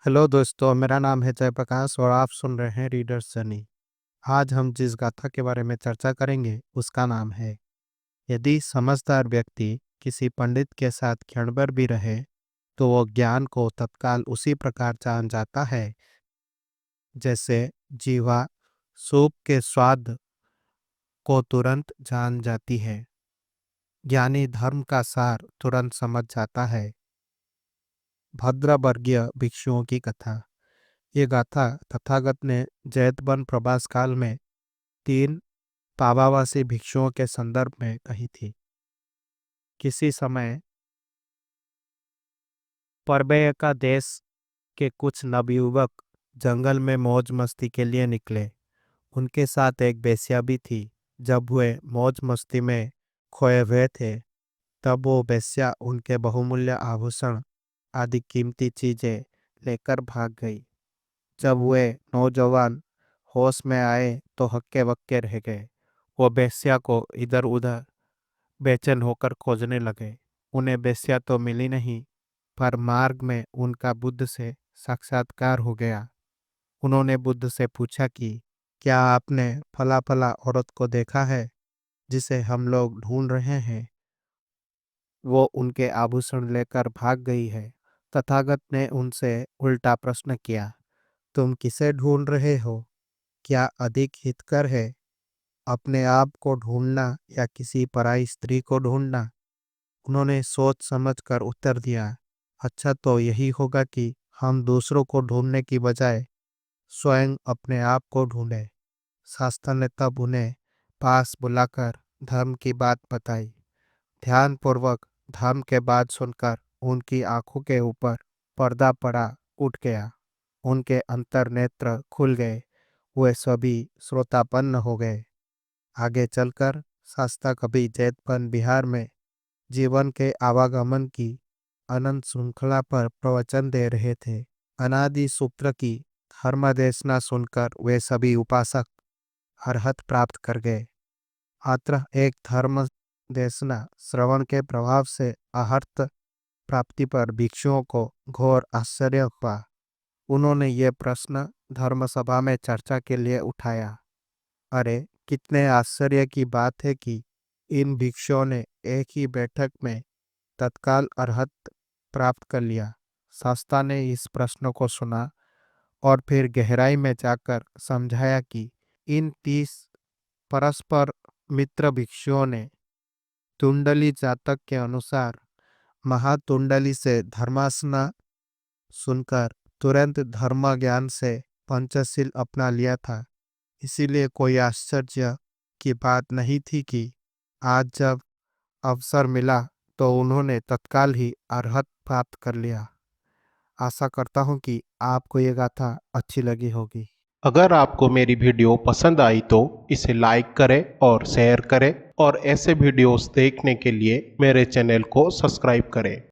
Hello दोस्तों, मेरा नाम है जयप्रकाश और आप सुन रहे हैं रीडर्स जर्नी। आज हम जिस गाथा के बारे में चर्चा करेंगे उसका नाम है यदि समझदार व्यक्ति किसी पंडित के साथ क्षण भर भी रहे तो वो ज्ञान को तत्काल उसी प्रकार जान जाता है जैसे जीवा सूप के स्वाद को तुरंत जान जाती है। ज्ञानी धर्म का सार तुरंत समझ जाता है। भद्रवर्गीय भिक्षुओं की कथा। ये गाथा तथागत ने जैतवन प्रवास काल में 3 पावावासी भिक्षुओं के संदर्भ में कही थी। किसी समय परबेय का देश के कुछ नवयुवक जंगल में मौज मस्ती के लिए निकले। उनके साथ एक बेश्या भी थी। जब वे मौज मस्ती में खोए हुए थे तब वो बेश्या उनके बहुमूल्य आभूषण आदि कीमती चीजें लेकर भाग गई। जब वे नौजवान होश में आए तो हक्के बक्के रह गए। वो बेश्या को इधर उधर बेचैन होकर खोजने लगे। उन्हें बेश्या तो मिली नहीं, पर मार्ग में उनका बुद्ध से साक्षात्कार हो गया। उन्होंने बुद्ध से पूछा कि क्या आपने फला फला औरत को देखा है जिसे हम लोग ढूंढ रहे हैं? वो उनके आभूषण लेकर भाग गई है। तथागत ने उनसे उल्टा प्रश्न किया, तुम किसे ढूंढ रहे हो? क्या अधिक हितकर है, अपने आप को ढूंढना या किसी पराई स्त्री को ढूंढना? उन्होंने सोच समझ कर उत्तर दिया, अच्छा तो यही होगा कि हम दूसरों को ढूंढने की बजाय स्वयं अपने आप को ढूंढें। शास्त्र ने तब उन्हें पास बुलाकर धर्म की बात बताई। ध्यानपूर्वक धर्म के बात सुनकर उनकी आंखों के ऊपर पर्दा पड़ा उठ गया। उनके अंतर नेत्र खुल गए। वे सभी श्रोतापन्न हो गए। आगे चलकर शास्ता कभी जैतवन बिहार में जीवन के आवागमन की अनंत श्रृंखला पर प्रवचन दे रहे थे। अनादि सूत्र की धर्मदेशना सुनकर वे सभी उपासक अरहत प्राप्त कर गए। अतः एक धर्म देशना श्रवण के प्रभाव से अहर्त प्राप्ति पर भिक्षुओं को घोर आश्चर्य हुआ। उन्होंने ये प्रश्न धर्मसभा में चर्चा के लिए उठाया, अरे कितने आश्चर्य की बात है कि इन भिक्षुओं ने एक ही बैठक में तत्काल अरहत प्राप्त कर लिया। शास्ता ने इस प्रश्न को सुना और फिर गहराई में जाकर समझाया कि इन 30 परस्पर मित्र भिक्षुओं ने तुंडली जातक के अनुसार महातुंडली से धर्मासना सुनकर तुरंत धर्म ज्ञान से पंचशील अपना लिया था। इसीलिए कोई आश्चर्य की बात नहीं थी कि आज जब अवसर मिला तो उन्होंने तत्काल ही अरहत प्राप्त कर लिया। आशा करता हूँ कि आपको ये गाथा अच्छी लगी होगी। अगर आपको मेरी वीडियो पसंद आई तो इसे लाइक करें और शेयर करें और ऐसे वीडियोस देखने के लिए मेरे चैनल को सब्सक्राइब करें।